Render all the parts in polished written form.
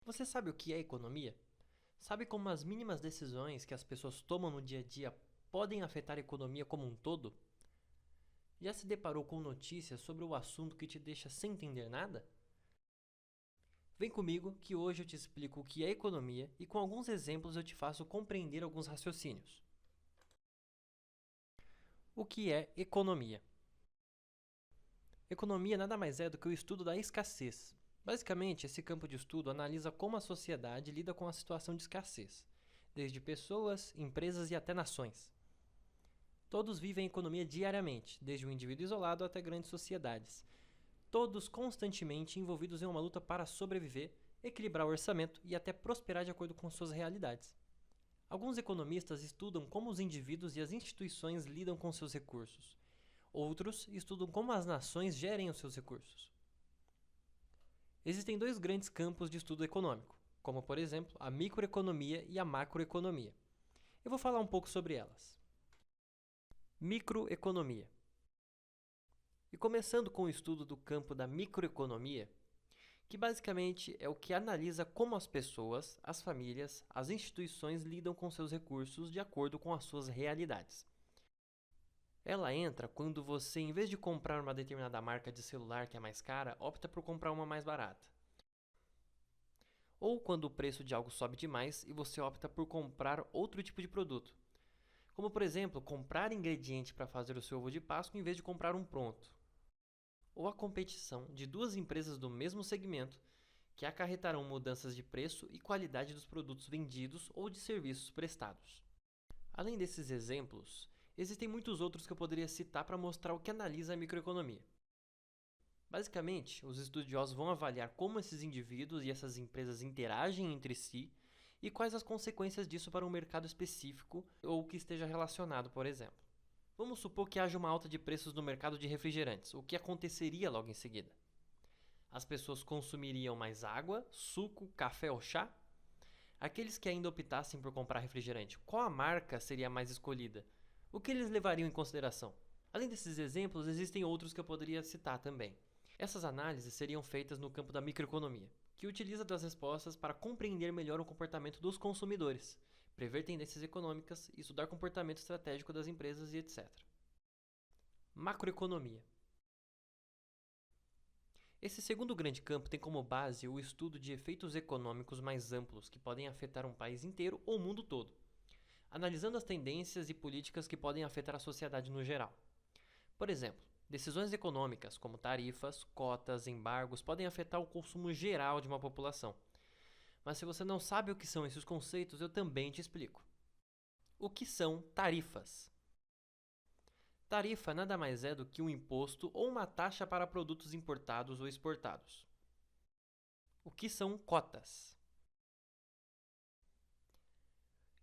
Você sabe o que é economia? Sabe como as mínimas decisões que as pessoas tomam no dia a dia podem afetar a economia como um todo? Já se deparou com notícias sobre o assunto que te deixa sem entender nada? Vem comigo que hoje eu te explico o que é economia e com alguns exemplos eu te faço compreender alguns raciocínios. O que é economia? Economia nada mais é do que o estudo da escassez. Basicamente, esse campo de estudo analisa como a sociedade lida com a situação de escassez, desde pessoas, empresas e até nações. Todos vivem a economia diariamente, desde o indivíduo isolado até grandes sociedades. Todos constantemente envolvidos em uma luta para sobreviver, equilibrar o orçamento e até prosperar de acordo com suas realidades. Alguns economistas estudam como os indivíduos e as instituições lidam com seus recursos. Outros estudam como as nações gerem os seus recursos. Existem dois grandes campos de estudo econômico, como por exemplo a microeconomia e a macroeconomia. Eu vou falar um pouco sobre elas. Microeconomia. E começando com o estudo do campo da microeconomia, que basicamente é o que analisa como as pessoas, as famílias, as instituições lidam com seus recursos de acordo com as suas realidades. Ela entra quando você, em vez de comprar uma determinada marca de celular que é mais cara, opta por comprar uma mais barata. Ou quando o preço de algo sobe demais e você opta por comprar outro tipo de produto. Como, por exemplo, comprar ingrediente para fazer o seu ovo de Páscoa em vez de comprar um pronto. Ou a competição de duas empresas do mesmo segmento que acarretarão mudanças de preço e qualidade dos produtos vendidos ou de serviços prestados. Além desses exemplos, existem muitos outros que eu poderia citar para mostrar o que analisa a microeconomia. Basicamente, os estudiosos vão avaliar como esses indivíduos e essas empresas interagem entre si e quais as consequências disso para um mercado específico ou que esteja relacionado, por exemplo. Vamos supor que haja uma alta de preços no mercado de refrigerantes. O que aconteceria logo em seguida? As pessoas consumiriam mais água, suco, café ou chá? Aqueles que ainda optassem por comprar refrigerante, qual a marca seria a mais escolhida? O que eles levariam em consideração? Além desses exemplos, existem outros que eu poderia citar também. Essas análises seriam feitas no campo da microeconomia, que utiliza das respostas para compreender melhor o comportamento dos consumidores, prever tendências econômicas, estudar comportamento estratégico das empresas e etc. Macroeconomia. Esse segundo grande campo tem como base o estudo de efeitos econômicos mais amplos que podem afetar um país inteiro ou o mundo todo, analisando as tendências e políticas que podem afetar a sociedade no geral. Por exemplo, decisões econômicas como tarifas, cotas, embargos podem afetar o consumo geral de uma população. Mas se você não sabe o que são esses conceitos, eu também te explico. O que são tarifas? Tarifa nada mais é do que um imposto ou uma taxa para produtos importados ou exportados. O que são cotas?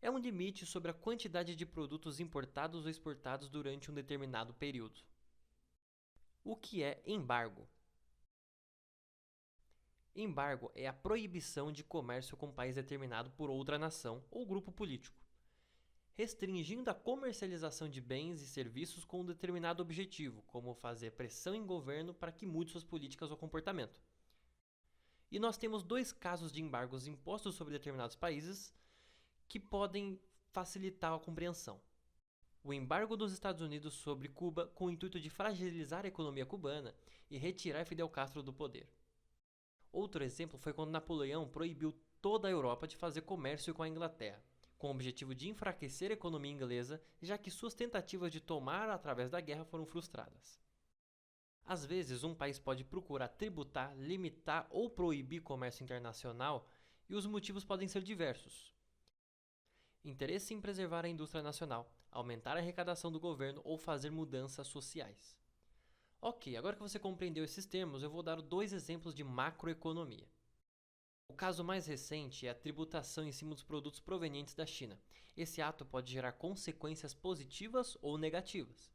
É um limite sobre a quantidade de produtos importados ou exportados durante um determinado período. O que é embargo? Embargo é a proibição de comércio com um país determinado por outra nação ou grupo político, restringindo a comercialização de bens e serviços com um determinado objetivo, como fazer pressão em governo para que mude suas políticas ou comportamento. E nós temos dois casos de embargos impostos sobre determinados países que podem facilitar a compreensão. O embargo dos Estados Unidos sobre Cuba com o intuito de fragilizar a economia cubana e retirar Fidel Castro do poder. Outro exemplo foi quando Napoleão proibiu toda a Europa de fazer comércio com a Inglaterra, com o objetivo de enfraquecer a economia inglesa, já que suas tentativas de tomar através da guerra foram frustradas. Às vezes, um país pode procurar tributar, limitar ou proibir comércio internacional, e os motivos podem ser diversos. Interesse em preservar a indústria nacional, aumentar a arrecadação do governo ou fazer mudanças sociais. Ok, agora que você compreendeu esses termos, eu vou dar dois exemplos de macroeconomia. O caso mais recente é a tributação em cima dos produtos provenientes da China. Esse ato pode gerar consequências positivas ou negativas.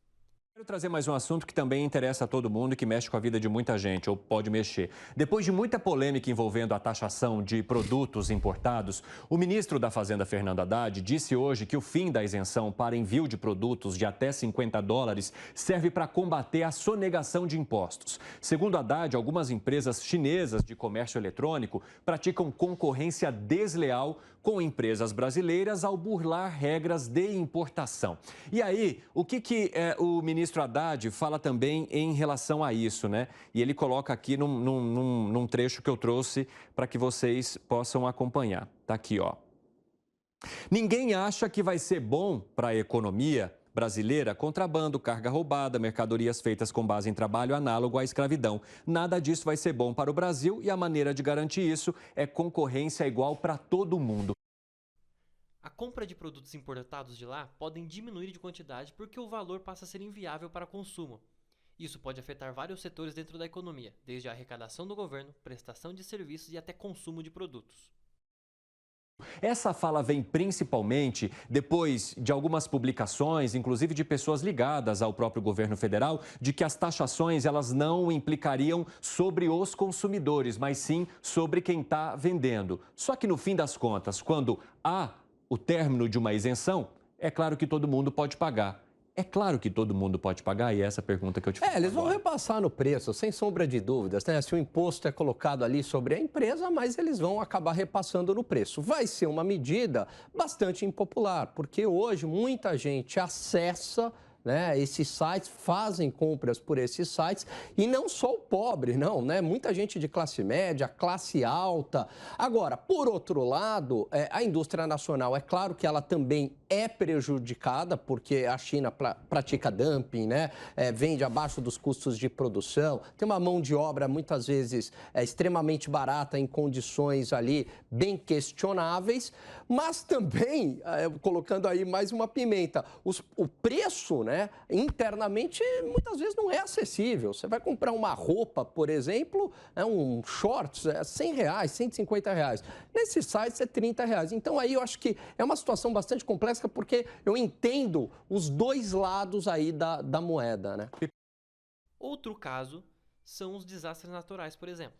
Quero trazer mais um assunto que também interessa a todo mundo e que mexe com a vida de muita gente, ou pode mexer. Depois de muita polêmica envolvendo a taxação de produtos importados, o ministro da Fazenda, Fernando Haddad, disse hoje que o fim da isenção para envio de produtos de até US$ 50 serve para combater a sonegação de impostos. Segundo Haddad, algumas empresas chinesas de comércio eletrônico praticam concorrência desleal com empresas brasileiras ao burlar regras de importação. E aí, o que o ministro Haddad fala também em relação a isso, né? E ele coloca aqui num trecho que eu trouxe para que vocês possam acompanhar. Tá aqui, ó. Ninguém acha que vai ser bom para a economia brasileira contrabando, carga roubada, mercadorias feitas com base em trabalho análogo à escravidão. Nada disso vai ser bom para o Brasil e a maneira de garantir isso é concorrência igual para todo mundo. A compra de produtos importados de lá podem diminuir de quantidade porque o valor passa a ser inviável para consumo. Isso pode afetar vários setores dentro da economia, desde a arrecadação do governo, prestação de serviços e até consumo de produtos. Essa fala vem principalmente depois de algumas publicações, inclusive de pessoas ligadas ao próprio governo federal, de que as taxações elas não implicariam sobre os consumidores, mas sim sobre quem está vendendo. Só que no fim das contas, quando há o término de uma isenção, é claro que todo mundo pode pagar. É claro que todo mundo pode pagar, e é essa pergunta que eu te faço Eles vão agora. repassar no preço, sem sombra de dúvidas, né? Se o imposto é colocado ali sobre a empresa, mas eles vão acabar repassando no preço. Vai ser uma medida bastante impopular, porque hoje muita gente acessa, né, esses sites, fazem compras por esses sites, e não só o pobre, não, né? Muita gente de classe média, classe alta. Agora, por outro lado, a indústria nacional, é claro que ela também é prejudicada, porque a China pratica dumping, né? Vende abaixo dos custos de produção, tem uma mão de obra muitas vezes extremamente barata em condições ali bem questionáveis, mas também, colocando aí mais uma pimenta, o preço, né, internamente muitas vezes não é acessível. Você vai comprar uma roupa, por exemplo, um shorts, R$ 100, R$ 150. Nesses sites é R$ 30. Então aí eu acho que é uma situação bastante complexa, porque eu entendo os dois lados aí da moeda, né? Outro caso são os desastres naturais, por exemplo.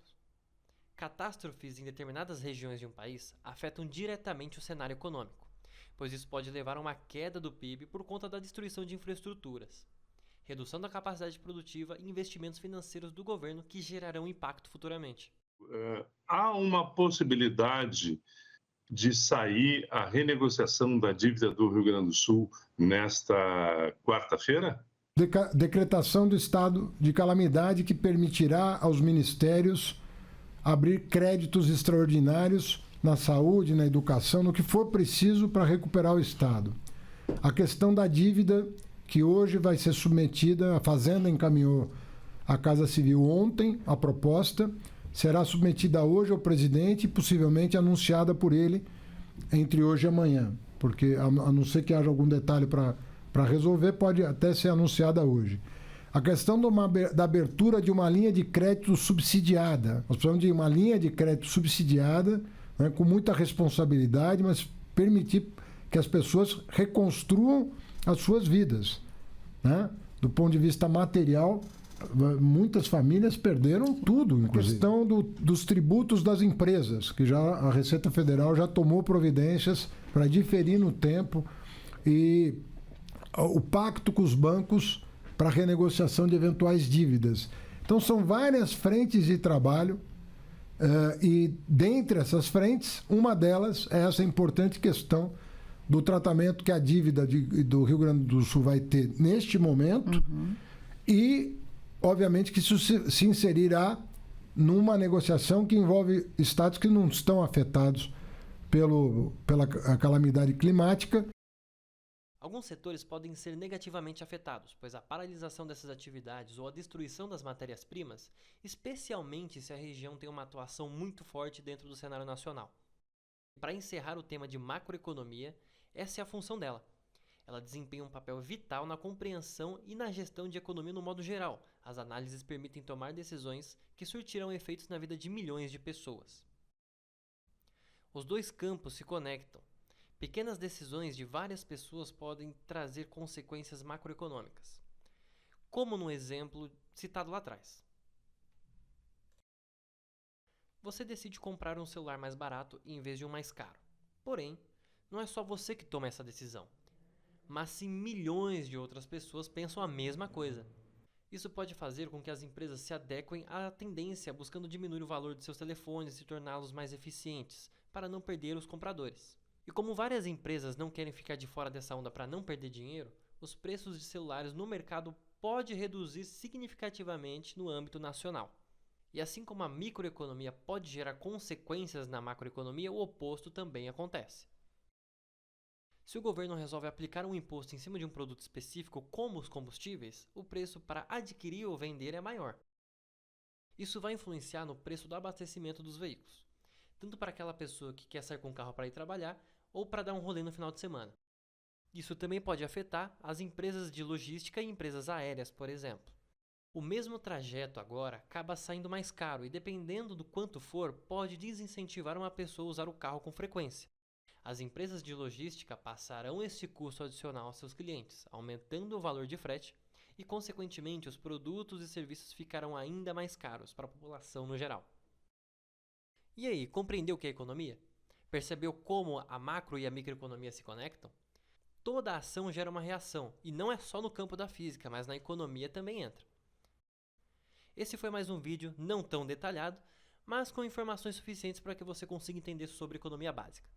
Catástrofes em determinadas regiões de um país afetam diretamente o cenário econômico, pois isso pode levar a uma queda do PIB por conta da destruição de infraestruturas, redução da capacidade produtiva e investimentos financeiros do governo que gerarão impacto futuramente. Há uma possibilidade de sair a renegociação da dívida do Rio Grande do Sul nesta quarta-feira? Decretação do estado de calamidade que permitirá aos ministérios abrir créditos extraordinários na saúde, na educação, no que for preciso para recuperar o estado. A questão da dívida, que hoje vai ser submetida, a Fazenda encaminhou à Casa Civil ontem a proposta, será submetida hoje ao presidente e possivelmente anunciada por ele entre hoje e amanhã, porque a não ser que haja algum detalhe para resolver, pode até ser anunciada hoje. A questão da abertura de uma linha de crédito subsidiada. Nós precisamos de uma linha de crédito subsidiada, né, com muita responsabilidade, mas permitir que as pessoas reconstruam as suas vidas, né? Do ponto de vista material, muitas famílias perderam tudo, inclusive. A questão dos tributos das empresas, que já a Receita Federal já tomou providências para diferir no tempo, e o pacto com os bancos para renegociação de eventuais dívidas. Então, são várias frentes de trabalho, e dentre essas frentes, uma delas é essa importante questão do tratamento que a dívida do Rio Grande do Sul vai ter neste momento, e, obviamente, que isso se inserirá numa negociação que envolve estados que não estão afetados pela calamidade climática. Alguns setores podem ser negativamente afetados, pois a paralisação dessas atividades ou a destruição das matérias-primas, especialmente se a região tem uma atuação muito forte dentro do cenário nacional. Para encerrar o tema de macroeconomia, essa é a função dela. Ela desempenha um papel vital na compreensão e na gestão de economia no modo geral. As análises permitem tomar decisões que surtirão efeitos na vida de milhões de pessoas. Os dois campos se conectam. Pequenas decisões de várias pessoas podem trazer consequências macroeconômicas. como no exemplo citado lá atrás. Você decide comprar um celular mais barato em vez de um mais caro. Porém, não é só você que toma essa decisão, mas sim milhões de outras pessoas pensam a mesma coisa. Isso pode fazer com que as empresas se adequem à tendência, buscando diminuir o valor de seus telefones e torná-los mais eficientes, para não perder os compradores. E como várias empresas não querem ficar de fora dessa onda para não perder dinheiro, os preços de celulares no mercado podem reduzir significativamente no âmbito nacional. E assim como a microeconomia pode gerar consequências na macroeconomia, o oposto também acontece. Se o governo resolve aplicar um imposto em cima de um produto específico, como os combustíveis, o preço para adquirir ou vender é maior. Isso vai influenciar no preço do abastecimento dos veículos, tanto para aquela pessoa que quer sair com o carro para ir trabalhar ou para dar um rolê no final de semana. Isso também pode afetar as empresas de logística e empresas aéreas, por exemplo. O mesmo trajeto agora acaba saindo mais caro e, dependendo do quanto for, pode desincentivar uma pessoa a usar o carro com frequência. As empresas de logística passarão esse custo adicional aos seus clientes, aumentando o valor de frete e, consequentemente, os produtos e serviços ficarão ainda mais caros para a população no geral. E aí, compreendeu o que é economia? Percebeu como a macro e a microeconomia se conectam? Toda ação gera uma reação, e não é só no campo da física, mas na economia também entra. Esse foi mais um vídeo não tão detalhado, mas com informações suficientes para que você consiga entender sobre economia básica.